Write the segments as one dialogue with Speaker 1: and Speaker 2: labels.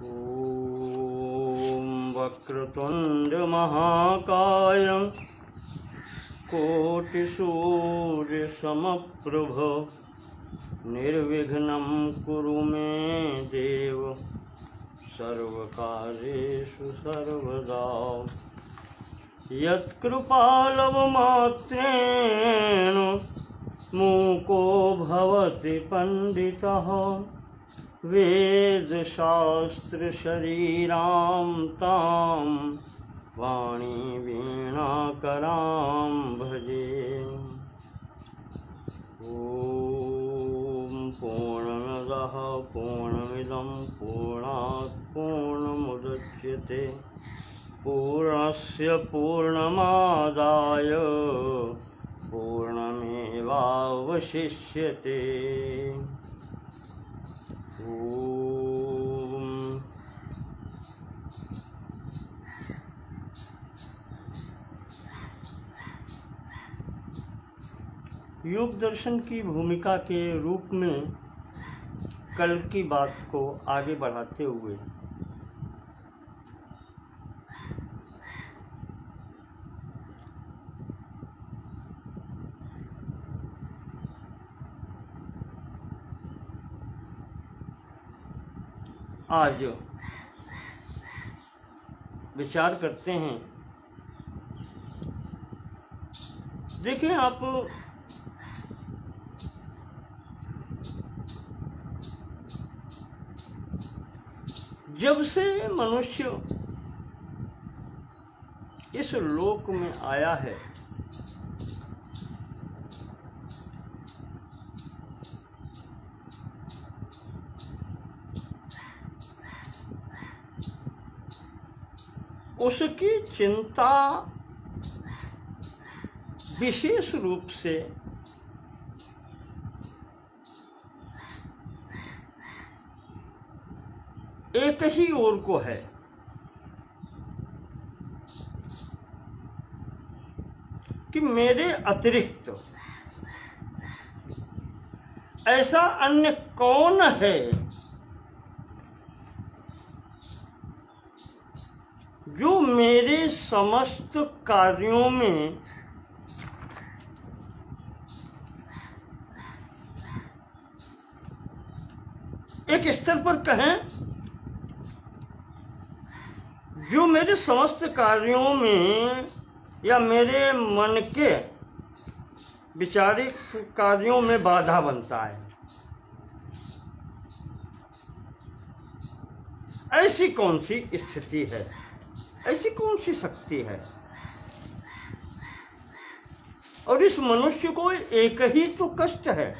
Speaker 1: ॐ वक्रतुण्ड महाकाय कोटिसूर्यसमप्रभ निर्विघ्नं कुरु मे देव सर्वकार्येषु सर्वदा। यत्कृपालवमात्रेण मूको भवति पंडितः वेदशास्त्रशरीरां तां वाणीवीणाकरां भजे। ॐ पूर्णमदः पूर्णमिदं पूर्णात् पूर्णमुदच्यते पूर्णस्य पूर्णमादाय पूर्णमेवावशिष्यते। ओम योग दर्शन की भूमिका के रूप में कल की बात को आगे बढ़ाते हुए आज विचार करते हैं। देखें आप, जब से मनुष्य इस लोक में आया है उसकी चिंता विशेष रूप से एक ही ओर को है कि मेरे अतिरिक्त ऐसा अन्य कौन है जो मेरे समस्त कार्यों में एक स्तर पर कहें, जो मेरे समस्त कार्यों में या मेरे मन के विचारिक कार्यों में बाधा बनता है। ऐसी कौन सी स्थिति है, ऐसी कौन सी शक्ति है? और इस मनुष्य को एक ही तो कष्ट है,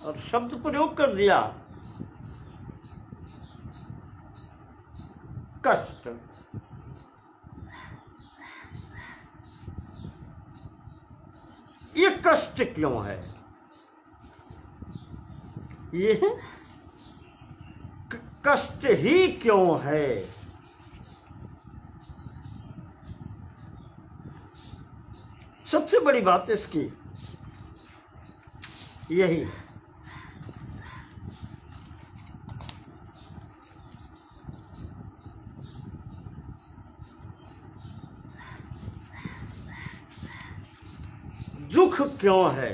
Speaker 1: और शब्द प्रयोग कर दिया कष्ट। ये कष्ट क्यों है? ये कष्ट ही क्यों है? सबसे बड़ी बात इसकी यही है। दुख क्यों है?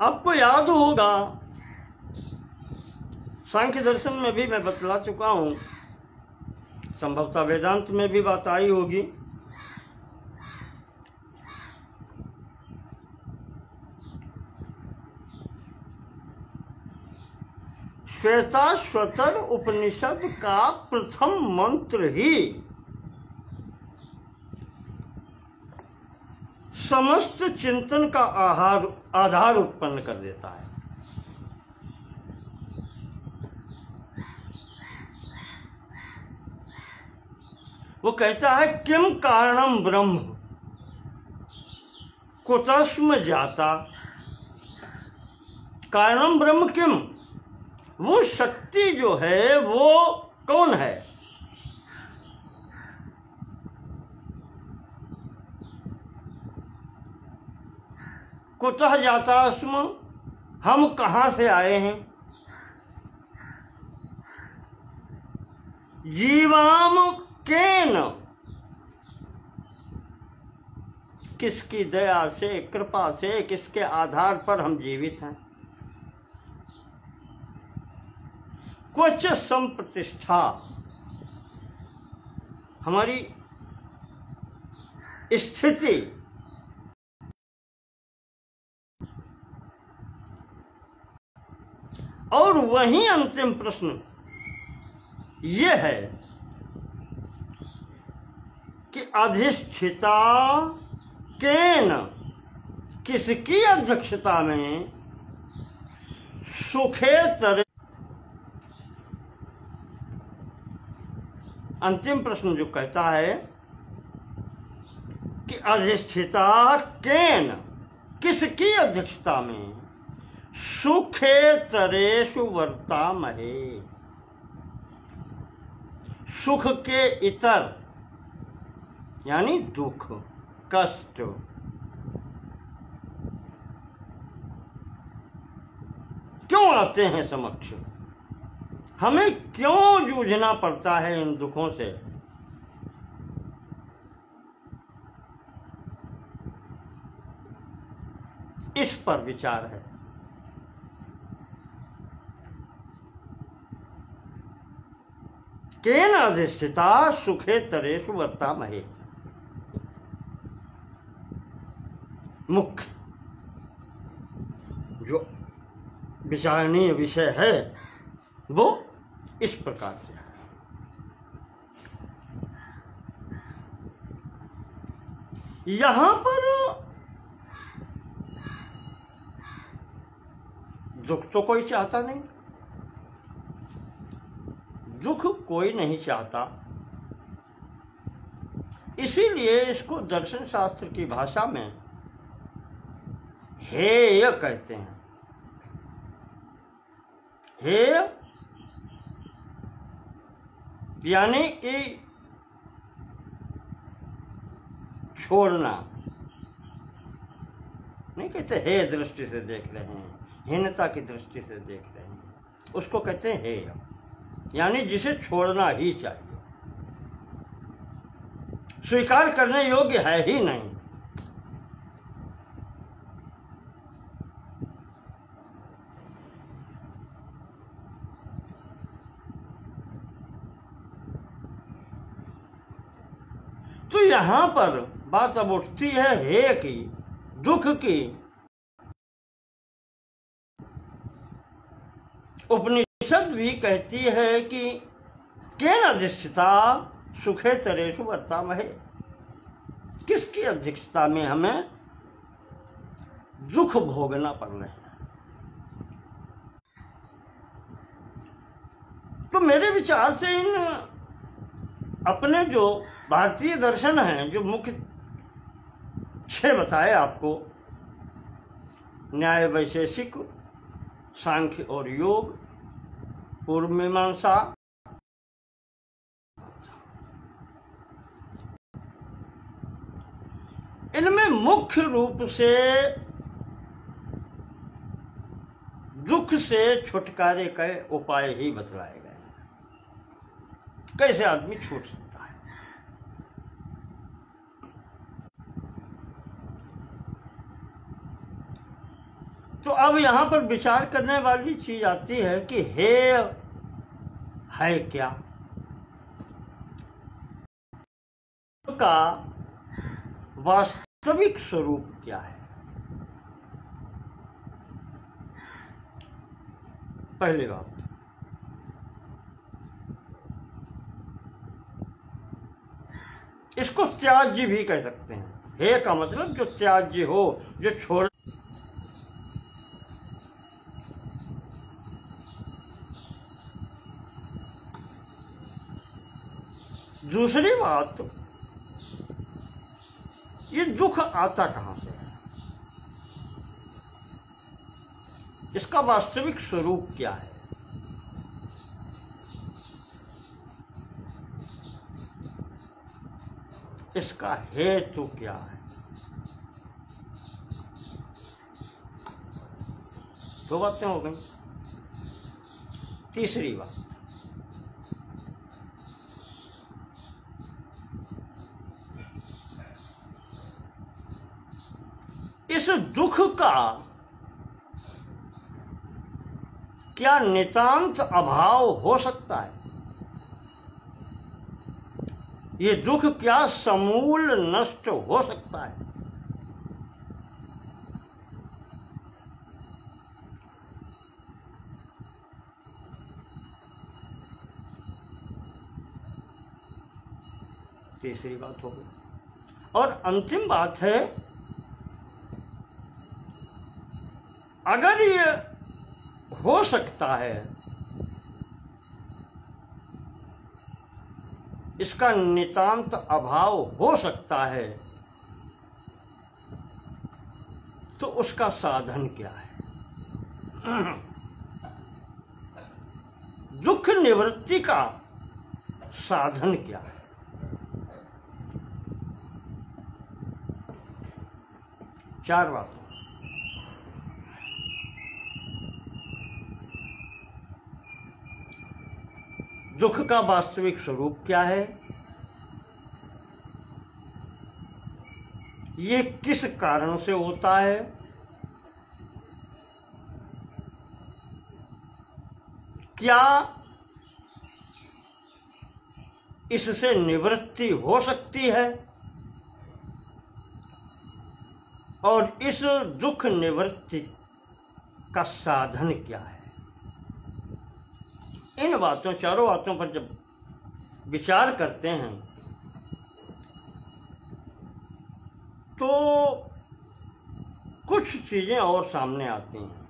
Speaker 1: आपको याद होगा, सांख्य दर्शन में भी मैं बतला चुका हूं, संभवतः वेदांत में भी बात आई होगी। श्वेताश्वतर उपनिषद का प्रथम मंत्र ही समस्त चिंतन का आधार उत्पन्न कर देता है। वो कहता है किम कारणम ब्रह्म कुतस्म जाता। कारणम ब्रह्म किम, वो शक्ति जो है वो कौन है, कुतः जाता स्म, हम कहाँ से आए हैं। जीवाम केन, किसकी दया से, कृपा से, किसके आधार पर हम जीवित हैं। कुछ संप्रतिष्ठा, हमारी स्थिति और वहीं अंतिम प्रश्न ये है कि अधिष्ठिता केन, किसकी अध्यक्षता में, सुखेतर। अंतिम प्रश्न जो कहता है कि अधिष्ठिता केन, किसकी अध्यक्षता में, सुखेतरेषु वर्तामहे, सुख के इतर यानी दुख, कष्ट, क्यों आते हैं समक्ष, हमें क्यों जूझना पड़ता है इन दुखों से। इस पर विचार है। केन अधिष्ठिता सुखेतरेषु वर्तामहे, मुख्य जो विचारणीय विषय है वो इस प्रकार से है। यहां पर दुख तो कोई चाहता नहीं, दुख कोई नहीं चाहता, इसीलिए इसको दर्शन शास्त्र की भाषा में हेय कहते हैं। हेय यानी कि छोड़ना, नहीं कहते हे दृष्टि से देख रहे हैं, हीनता की दृष्टि से देख रहे हैं, उसको कहते हैं हेय, यानी जिसे छोड़ना ही चाहिए, स्वीकार करने योग्य है ही नहीं। तो यहां पर बात अब उठती है हे की, दुख की। उपनिषद भी कहती है कि केन अधिष्ठिता सुखेतरेषु वर्तामहे, किसकी अध्यक्षता में हमें दुख भोगना पड़ रहा है। तो मेरे विचार से इन अपने जो भारतीय दर्शन हैं, जो मुख्य 6 बताए आपको, न्याय वैशेषिक, सांख्य और योग, पूर्व मीमांसा, इनमें मुख्य रूप से दुख से छुटकारे के उपाय ही बतलाए गए, कैसे आदमी छूट सकता है। तो अब यहां पर विचार करने वाली चीज आती है कि हेय है क्या, का वास्तविक स्वरूप क्या है। पहली बात, इसको त्याज्य भी कह सकते हैं। हे का मतलब जो त्याज्य हो, जो छोड़। दूसरी बात, ये दुख आता कहां से है, इसका वास्तविक स्वरूप क्या है। इसका हेतु क्या है। 2 बातें हो गई। तीसरी बात, इस दुख का क्या नितांत अभाव हो सकता है? ये दुख क्या समूल नष्ट हो सकता है? तीसरी बात हो गई। और अंतिम बात है, अगर ये हो सकता है, इसका नितांत अभाव हो सकता है, तो उसका साधन क्या है? दुख निवृत्ति का साधन क्या है? चार बातें। दुख का वास्तविक स्वरूप क्या है? ये किस कारण से होता है? क्या इससे निवृत्ति हो सकती है? और इस दुख निवृत्ति का साधन क्या है? इन बातों, चारों बातों पर जब विचार करते हैं तो कुछ चीजें और सामने आती हैं।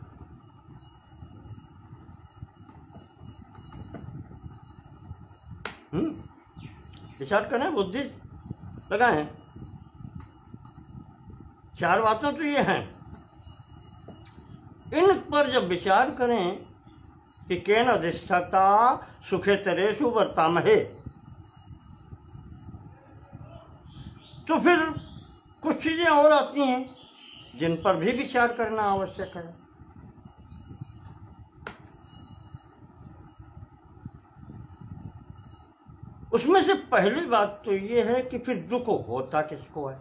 Speaker 1: विचार करें, बुद्धि लगाएं। चार बातें तो ये हैं, इन पर जब विचार करें कि केन अधिष्ठाता सुखेतरेषु वर्तामहे, तो फिर कुछ चीजें और आती हैं जिन पर भी विचार करना आवश्यक है। उसमें से पहली बात तो ये है कि फिर दुख होता किसको है?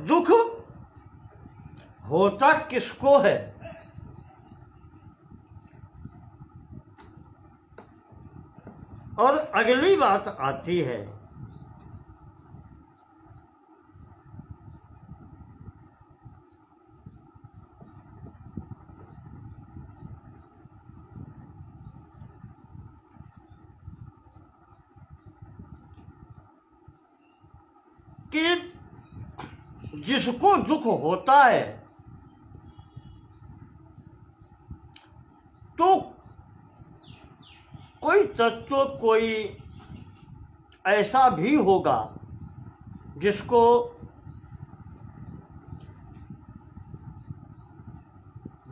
Speaker 1: दुख होता किसको है? और अगली बात आती है कि जिसको दुख होता है तो कोई तत्व, कोई ऐसा भी होगा जिसको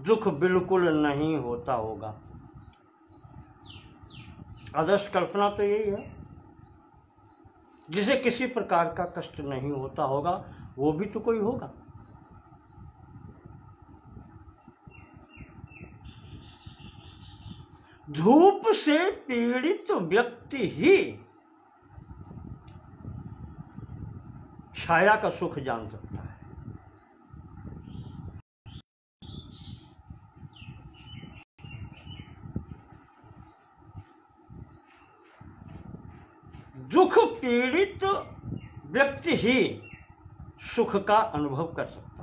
Speaker 1: दुख बिल्कुल नहीं होता होगा। आदर्श कल्पना तो यही है, जिसे किसी प्रकार का कष्ट नहीं होता होगा, वो भी तो कोई होगा। धूप से पीड़ित व्यक्ति ही छाया का सुख जान सकता है। दुख पीड़ित व्यक्ति ही सुख का अनुभव कर सकता है।